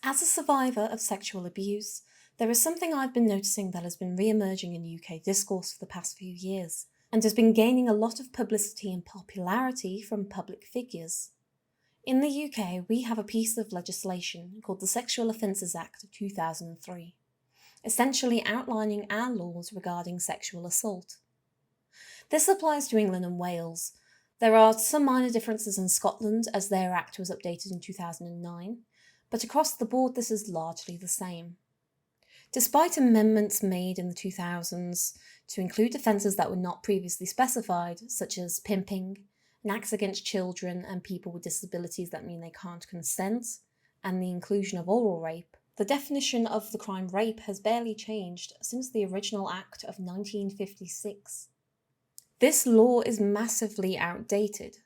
As a survivor of sexual abuse, there is something I've been noticing that has been re-emerging in UK discourse for the past few years, and has been gaining a lot of publicity and popularity from public figures. In the UK, we have a piece of legislation called the Sexual Offences Act of 2003, essentially outlining our laws regarding sexual assault. This applies to England and Wales. There are some minor differences in Scotland as their act was updated in 2009, but across the board this is largely the same. Despite amendments made in the 2000s to include offences that were not previously specified, such as pimping, and acts against children and people with disabilities that mean they can't consent, and the inclusion of oral rape, the definition of the crime rape has barely changed since the original Act of 1956. This law is massively outdated,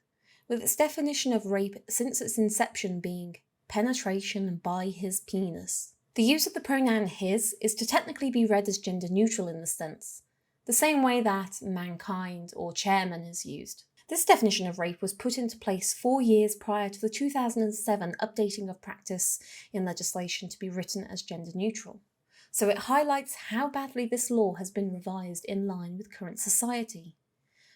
with its definition of rape since its inception being penetration by his penis. The use of the pronoun his is to technically be read as gender neutral in this sense, the same way that mankind or chairman is used. This definition of rape was put into place 4 years prior to the 2007 updating of practice in legislation to be written as gender neutral. So it highlights how badly this law has been revised in line with current society,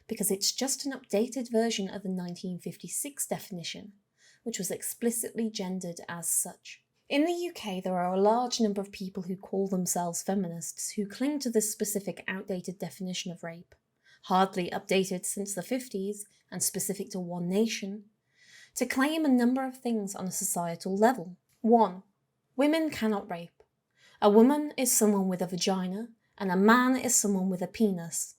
because it's just an updated version of the 1956 definition, which was explicitly gendered as such. In the UK, there are a large number of people who call themselves feminists who cling to this specific outdated definition of rape, hardly updated since the 50s and specific to one nation, to claim a number of things on a societal level. 1. Women cannot rape. A woman is someone with a vagina, and a man is someone with a penis.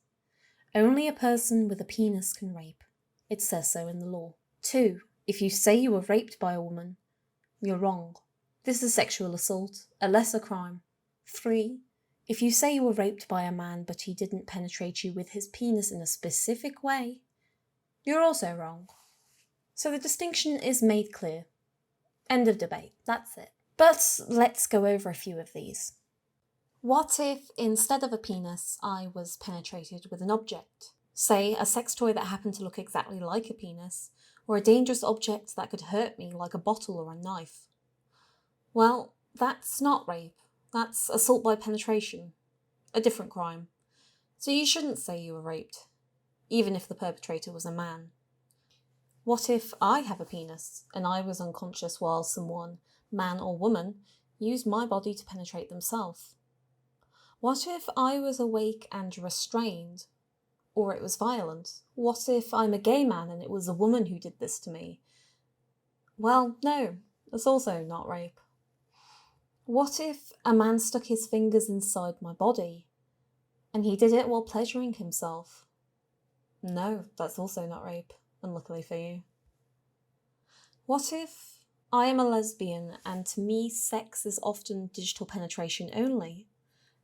Only a person with a penis can rape. It says so in the law. 2. If you say you were raped by a woman, you're wrong. This is sexual assault, a lesser crime. 3. If you say you were raped by a man but he didn't penetrate you with his penis in a specific way, you're also wrong. So the distinction is made clear. End of debate, that's it. But let's go over a few of these. What if, instead of a penis, I was penetrated with an object? Say, a sex toy that happened to look exactly like a penis, or a dangerous object that could hurt me, like a bottle or a knife. Well, that's not rape. That's assault by penetration. A different crime. So you shouldn't say you were raped, even if the perpetrator was a man. What if I have a penis, and I was unconscious while someone, man or woman, used my body to penetrate themselves? What if I was awake and restrained, or it was violent? What if I'm a gay man and it was a woman who did this to me? Well, no, that's also not rape. What if a man stuck his fingers inside my body, and he did it while pleasuring himself? No, that's also not rape, unluckily for you. What if I am a lesbian and to me sex is often digital penetration only,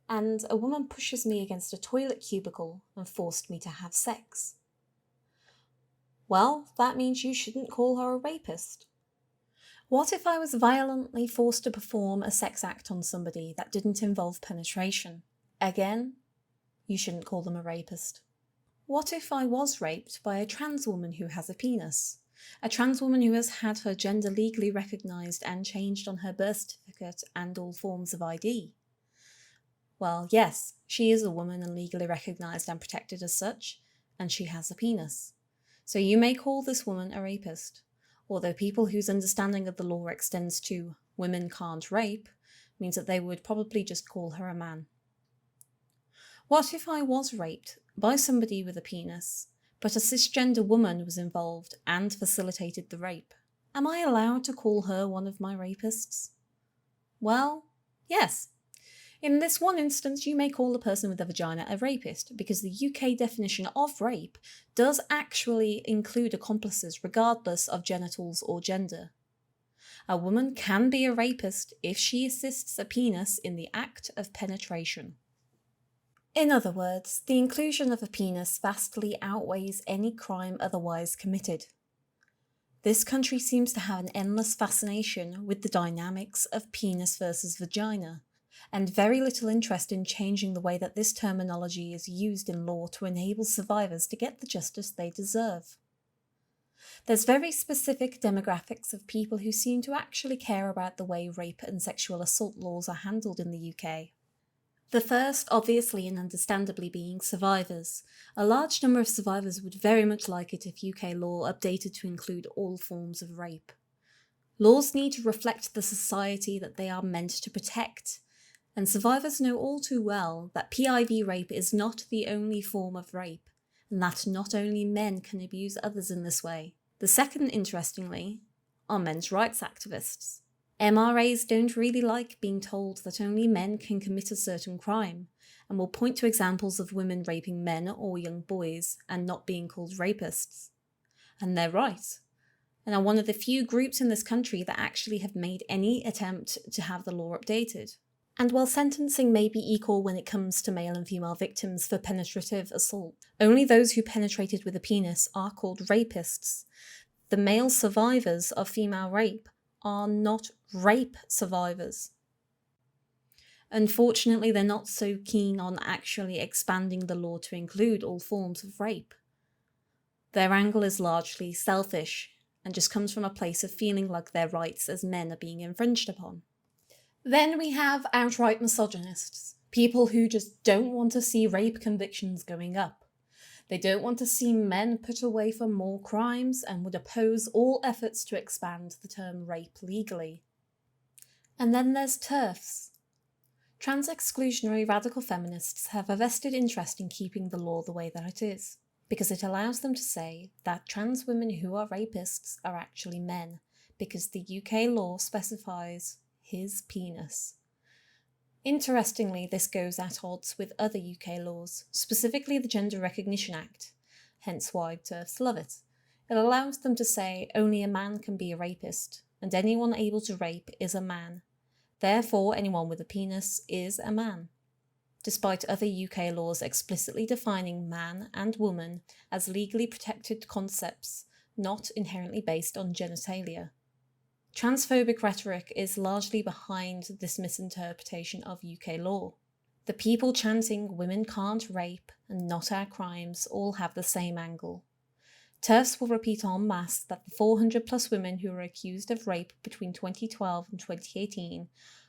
and a woman pushes me against a toilet cubicle and forced me to have sex? Well, that means you shouldn't call her a rapist. What if I was violently forced to perform a sex act on somebody that didn't involve penetration? Again, you shouldn't call them a rapist. What if I was raped by a trans woman who has a penis? A trans woman who has had her gender legally recognised and changed on her birth certificate and all forms of ID? Well, yes, she is a woman and legally recognised and protected as such, and she has a penis. So you may call this woman a rapist, although people whose understanding of the law extends to women can't rape means that they would probably just call her a man. What if I was raped by somebody with a penis, but a cisgender woman was involved and facilitated the rape? Am I allowed to call her one of my rapists? Well, yes. In this one instance, you may call the person with a vagina a rapist, because the UK definition of rape does actually include accomplices regardless of genitals or gender. A woman can be a rapist if she assists a penis in the act of penetration. In other words, the inclusion of a penis vastly outweighs any crime otherwise committed. This country seems to have an endless fascination with the dynamics of penis versus vagina, and very little interest in changing the way that this terminology is used in law to enable survivors to get the justice they deserve. There's very specific demographics of people who seem to actually care about the way rape and sexual assault laws are handled in the UK. The first, obviously and understandably, being survivors. A large number of survivors would very much like it if UK law updated to include all forms of rape. Laws need to reflect the society that they are meant to protect, and survivors know all too well that PIV rape is not the only form of rape, and that not only men can abuse others in this way. The second, interestingly, are men's rights activists. MRAs don't really like being told that only men can commit a certain crime, and will point to examples of women raping men or young boys and not being called rapists. And they're right, and are one of the few groups in this country that actually have made any attempt to have the law updated. And while sentencing may be equal when it comes to male and female victims for penetrative assault, only those who penetrated with a penis are called rapists. The male survivors of female rape are not rape survivors. Unfortunately, they're not so keen on actually expanding the law to include all forms of rape. Their angle is largely selfish and just comes from a place of feeling like their rights as men are being infringed upon. Then we have outright misogynists, people who just don't want to see rape convictions going up. They don't want to see men put away for more crimes and would oppose all efforts to expand the term rape legally. And then there's TERFs. Trans-exclusionary radical feminists have a vested interest in keeping the law the way that it is, because it allows them to say that trans women who are rapists are actually men, because the UK law specifies his penis. Interestingly, this goes at odds with other UK laws, specifically the Gender Recognition Act, hence why TERFs love it. It allows them to say only a man can be a rapist, and anyone able to rape is a man. Therefore, anyone with a penis is a man, despite other UK laws explicitly defining man and woman as legally protected concepts, not inherently based on genitalia. Transphobic rhetoric is largely behind this misinterpretation of UK law. The people chanting "women can't rape" and "not our crimes" all have the same angle. TERFs will repeat en masse that the 400 plus women who were accused of rape between 2012 and 2018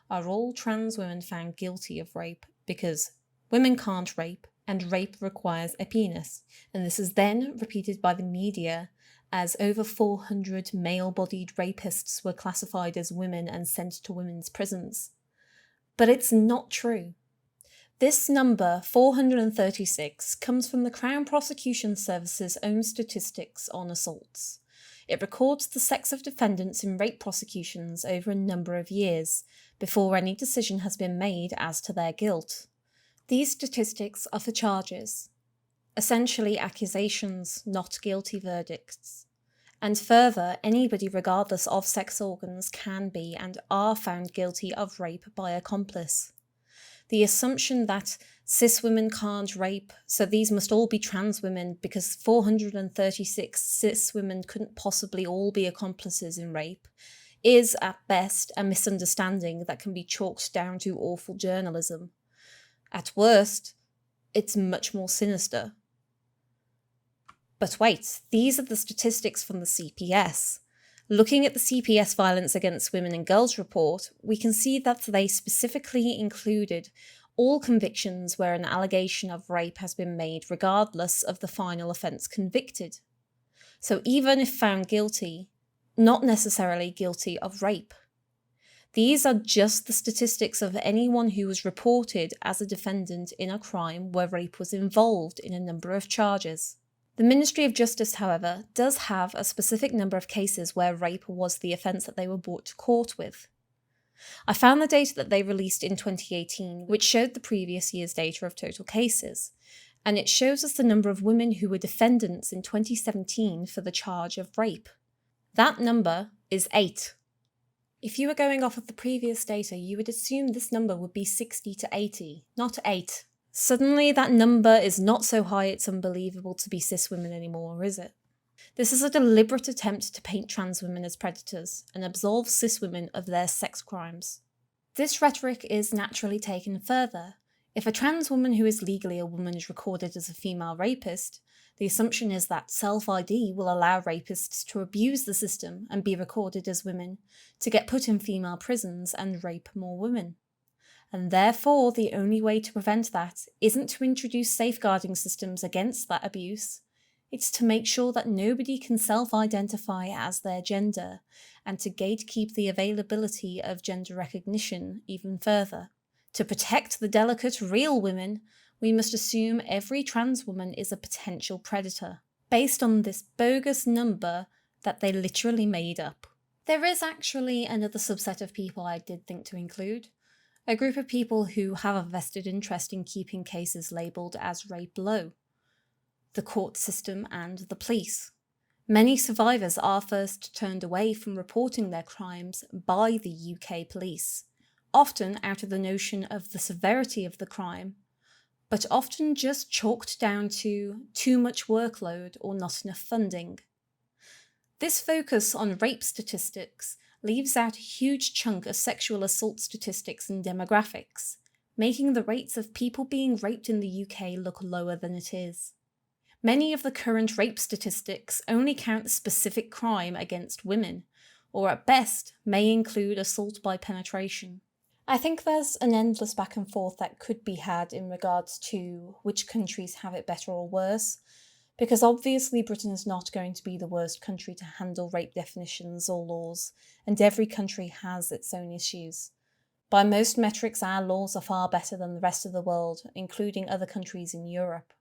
are all trans women found guilty of rape because women can't rape and rape requires a penis, and this is then repeated by the media as over 400 male-bodied rapists were classified as women and sent to women's prisons. But it's not true. This number, 436, comes from the Crown Prosecution Service's own statistics on assaults. It records the sex of defendants in rape prosecutions over a number of years, before any decision has been made as to their guilt. These statistics are for charges, essentially accusations, not guilty verdicts. And further, anybody regardless of sex organs can be and are found guilty of rape by accomplice. The assumption that cis women can't rape, so these must all be trans women because 436 cis women couldn't possibly all be accomplices in rape, is at best a misunderstanding that can be chalked down to awful journalism. At worst, it's much more sinister. But wait, these are the statistics from the CPS. Looking at the CPS Violence Against Women and Girls report, we can see that they specifically included all convictions where an allegation of rape has been made regardless of the final offence convicted. So even if found guilty, not necessarily guilty of rape. These are just the statistics of anyone who was reported as a defendant in a crime where rape was involved in a number of charges. The Ministry of Justice, however, does have a specific number of cases where rape was the offence that they were brought to court with. I found the data that they released in 2018, which showed the previous year's data of total cases, and it shows us the number of women who were defendants in 2017 for the charge of rape. That number is 8. If you were going off of the previous data, you would assume this number would be 60 to 80, not 8. Suddenly that number is not so high it's unbelievable to be cis women anymore, is it? This is a deliberate attempt to paint trans women as predators and absolve cis women of their sex crimes. This rhetoric is naturally taken further. If a trans woman who is legally a woman is recorded as a female rapist, the assumption is that self-ID will allow rapists to abuse the system and be recorded as women, to get put in female prisons and rape more women. And therefore, the only way to prevent that isn't to introduce safeguarding systems against that abuse. It's to make sure that nobody can self-identify as their gender, and to gatekeep the availability of gender recognition even further. To protect the delicate real women, we must assume every trans woman is a potential predator, based on this bogus number that they literally made up. There is actually another subset of people I did think to include. A group of people who have a vested interest in keeping cases labelled as rape low. The court system and the police. Many survivors are first turned away from reporting their crimes by the UK police, often out of the notion of the severity of the crime, but often just chalked down to too much workload or not enough funding. This focus on rape statistics leaves out a huge chunk of sexual assault statistics and demographics, making the rates of people being raped in the UK look lower than it is. Many of the current rape statistics only count the specific crime against women, or at best may include assault by penetration. I think there's an endless back and forth that could be had in regards to which countries have it better or worse, because obviously Britain is not going to be the worst country to handle rape definitions or laws, and every country has its own issues. By most metrics, our laws are far better than the rest of the world, including other countries in Europe.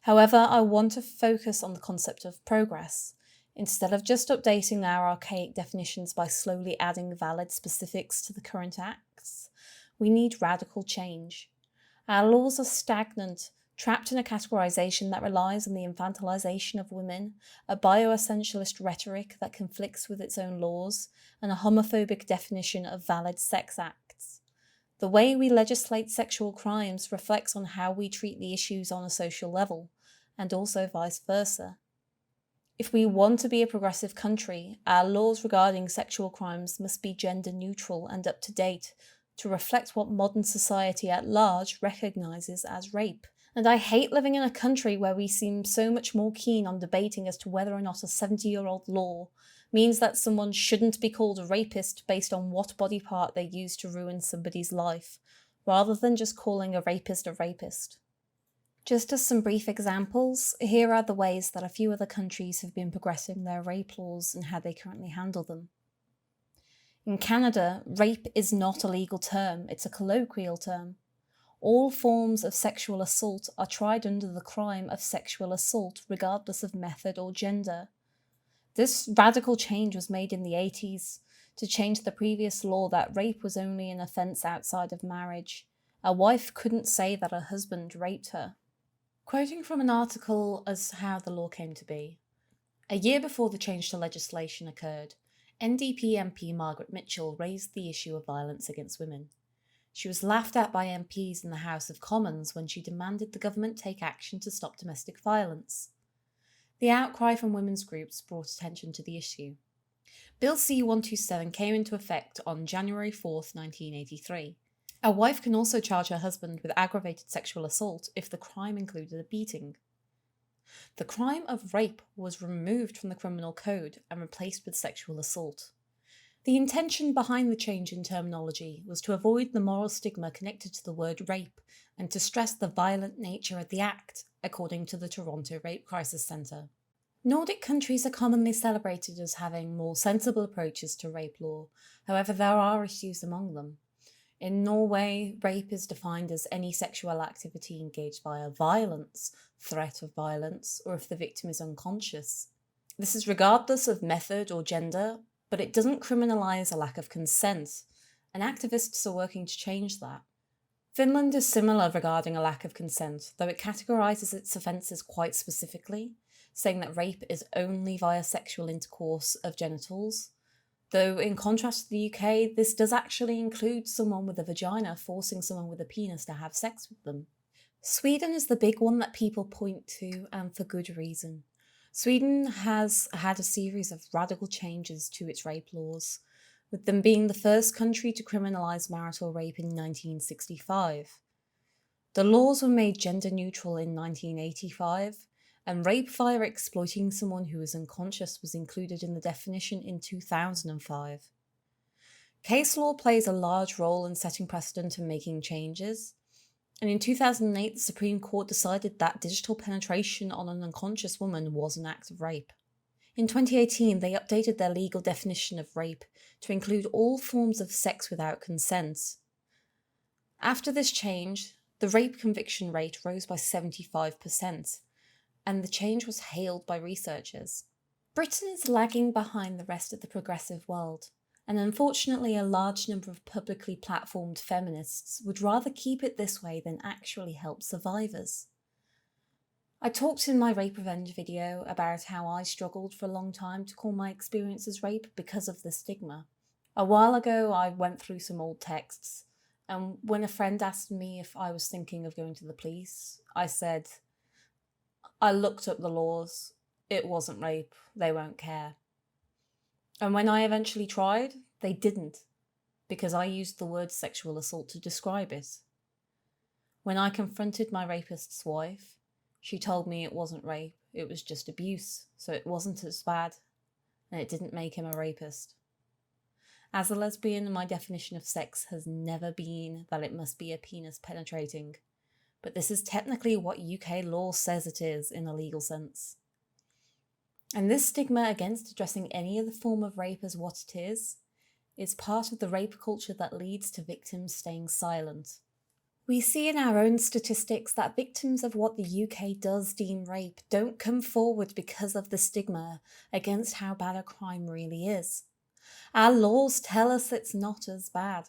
However, I want to focus on the concept of progress. Instead of just updating our archaic definitions by slowly adding valid specifics to the current acts, we need radical change. Our laws are stagnant, trapped in a categorization that relies on the infantilization of women, a bioessentialist rhetoric that conflicts with its own laws, and a homophobic definition of valid sex acts. The way we legislate sexual crimes reflects on how we treat the issues on a social level, and also vice versa. If we want to be a progressive country, our laws regarding sexual crimes must be gender neutral and up to date to reflect what modern society at large recognises as rape. And I hate living in a country where we seem so much more keen on debating as to whether or not a 70-year-old law means that someone shouldn't be called a rapist based on what body part they use to ruin somebody's life, rather than just calling a rapist a rapist. Just as some brief examples, here are the ways that a few other countries have been progressing their rape laws and how they currently handle them. In Canada, rape is not a legal term, it's a colloquial term. All forms of sexual assault are tried under the crime of sexual assault, regardless of method or gender. This radical change was made in the 80s to change the previous law that rape was only an offence outside of marriage. A wife couldn't say that her husband raped her. Quoting from an article as how the law came to be, a year before the change to legislation occurred, NDP MP Margaret Mitchell raised the issue of violence against women. She was laughed at by MPs in the House of Commons when she demanded the government take action to stop domestic violence. The outcry from women's groups brought attention to the issue. Bill C-127 came into effect on January 4, 1983. A wife can also charge her husband with aggravated sexual assault if the crime included a beating. The crime of rape was removed from the criminal code and replaced with sexual assault. The intention behind the change in terminology was to avoid the moral stigma connected to the word rape and to stress the violent nature of the act, according to the Toronto Rape Crisis Centre. Nordic countries are commonly celebrated as having more sensible approaches to rape law, however there are issues among them. In Norway, rape is defined as any sexual activity engaged via violence, threat of violence, or if the victim is unconscious. This is regardless of method or gender, but it doesn't criminalise a lack of consent, and activists are working to change that. Finland is similar regarding a lack of consent, though it categorises its offences quite specifically, saying that rape is only via sexual intercourse of genitals, though in contrast to the UK, this does actually include someone with a vagina forcing someone with a penis to have sex with them. Sweden is the big one that people point to, and for good reason. Sweden has had a series of radical changes to its rape laws, with them being the first country to criminalise marital rape in 1965. The laws were made gender neutral in 1985, and rape via exploiting someone who was unconscious was included in the definition in 2005. Case law plays a large role in setting precedent and making changes, and in 2008 the Supreme Court decided that digital penetration on an unconscious woman was an act of rape. In 2018, they updated their legal definition of rape to include all forms of sex without consent. After this change, the rape conviction rate rose by 75%, and the change was hailed by researchers. Britain is lagging behind the rest of the progressive world, and unfortunately a large number of publicly platformed feminists would rather keep it this way than actually help survivors. I talked in my rape revenge video about how I struggled for a long time to call my experiences rape because of the stigma. A while ago I went through some old texts, and when a friend asked me if I was thinking of going to the police, I said, I looked up the laws, it wasn't rape, they won't care. And when I eventually tried, they didn't, because I used the word sexual assault to describe it. When I confronted my rapist's wife, she told me it wasn't rape, it was just abuse, so it wasn't as bad, and it didn't make him a rapist. As a lesbian, my definition of sex has never been that it must be a penis penetrating, but this is technically what UK law says it is in a legal sense. And this stigma against addressing any other form of rape as what it is part of the rape culture that leads to victims staying silent. We see in our own statistics that victims of what the UK does deem rape don't come forward because of the stigma against how bad a crime really is. Our laws tell us it's not as bad.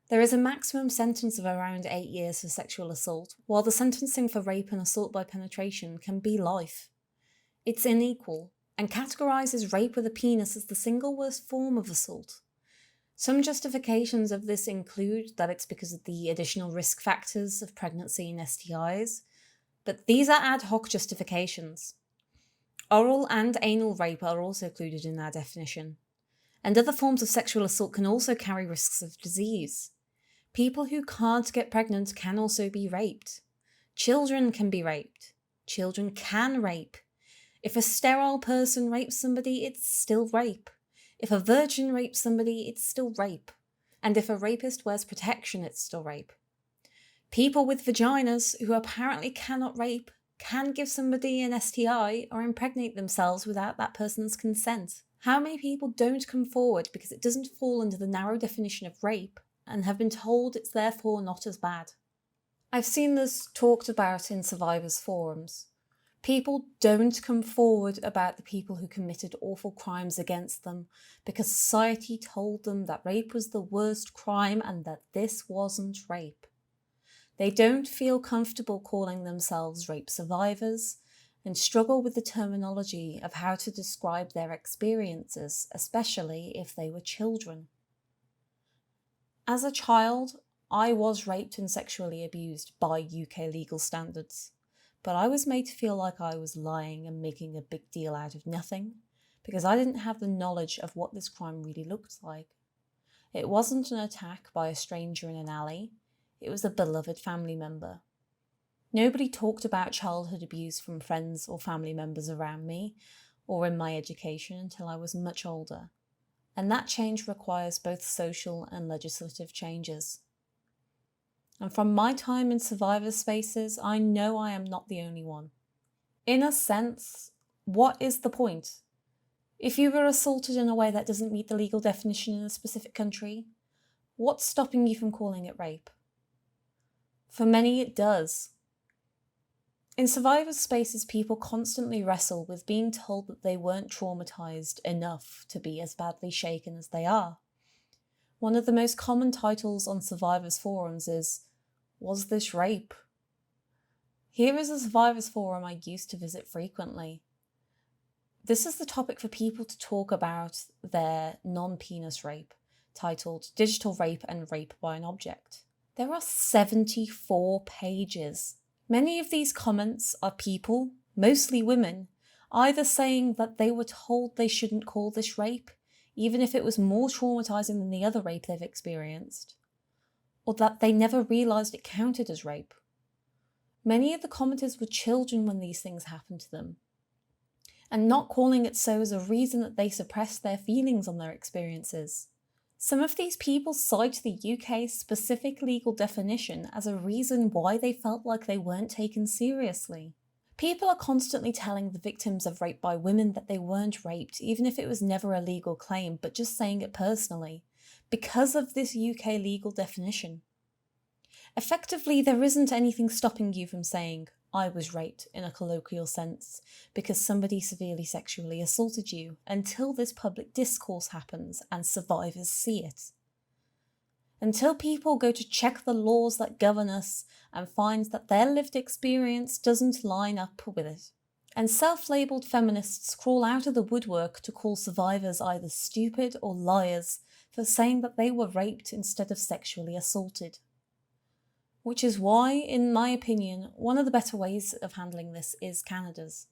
There is a maximum sentence of around 8 years for sexual assault, while the sentencing for rape and assault by penetration can be life. It's unequal, and categorises rape with a penis as the single worst form of assault. Some justifications of this include that it's because of the additional risk factors of pregnancy and STIs, but these are ad hoc justifications. Oral and anal rape are also included in our definition, and other forms of sexual assault can also carry risks of disease. People who can't get pregnant can also be raped. Children can be raped. Children can rape. If a sterile person rapes somebody, it's still rape. If a virgin rapes somebody, it's still rape. And if a rapist wears protection, it's still rape. People with vaginas who apparently cannot rape can give somebody an STI or impregnate themselves without that person's consent. How many people don't come forward because it doesn't fall under the narrow definition of rape and have been told it's therefore not as bad? I've seen this talked about in survivors' forums. People don't come forward about the people who committed awful crimes against them because society told them that rape was the worst crime and that this wasn't rape. They don't feel comfortable calling themselves rape survivors and struggle with the terminology of how to describe their experiences, especially if they were children. As a child, I was raped and sexually abused by UK legal standards. But I was made to feel like I was lying and making a big deal out of nothing because I didn't have the knowledge of what this crime really looked like. It wasn't an attack by a stranger in an alley, it was a beloved family member. Nobody talked about childhood abuse from friends or family members around me or in my education until I was much older, and that change requires both social and legislative changes. And from my time in survivor spaces, I know I am not the only one. In a sense, what is the point? If you were assaulted in a way that doesn't meet the legal definition in a specific country, what's stopping you from calling it rape? For many, it does. In survivor spaces, people constantly wrestle with being told that they weren't traumatized enough to be as badly shaken as they are. One of the most common titles on survivors' forums is, "Was this rape?" Here is a survivors' forum I used to visit frequently. This is the topic for people to talk about their non-penis rape, titled Digital Rape and Rape by an Object. There are 74 pages. Many of these comments are people, mostly women, either saying that they were told they shouldn't call this rape, even if it was more traumatizing than the other rape they've experienced, or that they never realized it counted as rape. Many of the commenters were children when these things happened to them, and not calling it so is a reason that they suppressed their feelings on their experiences. Some of these people cite the UK's specific legal definition as a reason why they felt like they weren't taken seriously. People are constantly telling the victims of rape by women that they weren't raped, even if it was never a legal claim, but just saying it personally, because of this UK legal definition. Effectively, there isn't anything stopping you from saying, I was raped in a colloquial sense, because somebody severely sexually assaulted you, until this public discourse happens and survivors see it. Until people go to check the laws that govern us and find that their lived experience doesn't line up with it. And self-labelled feminists crawl out of the woodwork to call survivors either stupid or liars for saying that they were raped instead of sexually assaulted. Which is why, in my opinion, one of the better ways of handling this is Canada's.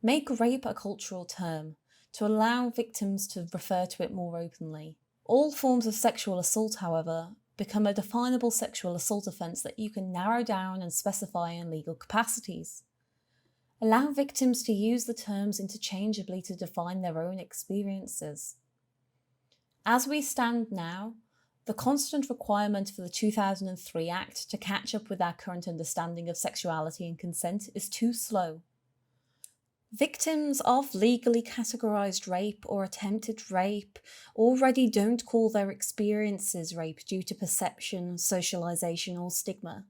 Make rape a cultural term to allow victims to refer to it more openly. All forms of sexual assault, however, become a definable sexual assault offence that you can narrow down and specify in legal capacities. Allow victims to use the terms interchangeably to define their own experiences. As we stand now, the constant requirement for the 2003 Act to catch up with our current understanding of sexuality and consent is too slow. Victims of legally categorised rape or attempted rape already don't call their experiences rape due to perception, socialisation or stigma.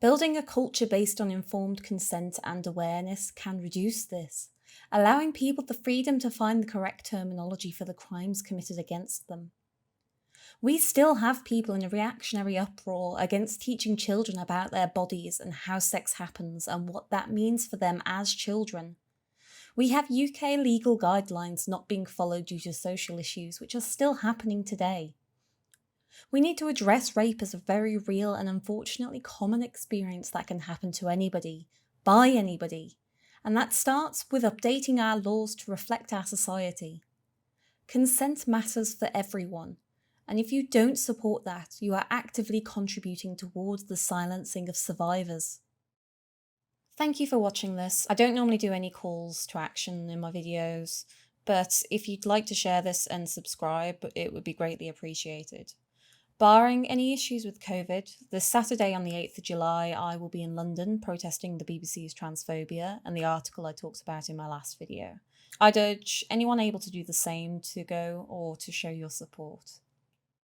Building a culture based on informed consent and awareness can reduce this, allowing people the freedom to find the correct terminology for the crimes committed against them. We still have people in a reactionary uproar against teaching children about their bodies and how sex happens and what that means for them as children. We have UK legal guidelines not being followed due to social issues, which are still happening today. We need to address rape as a very real and unfortunately common experience that can happen to anybody, by anybody, and that starts with updating our laws to reflect our society. Consent matters for everyone, and if you don't support that, you are actively contributing towards the silencing of survivors. Thank you for watching this. I don't normally do any calls to action in my videos, but if you'd like to share this and subscribe, it would be greatly appreciated. Barring any issues with COVID, this Saturday on the 8th of July, I will be in London protesting the BBC's transphobia and the article I talked about in my last video. I'd urge anyone able to do the same to go or to show your support.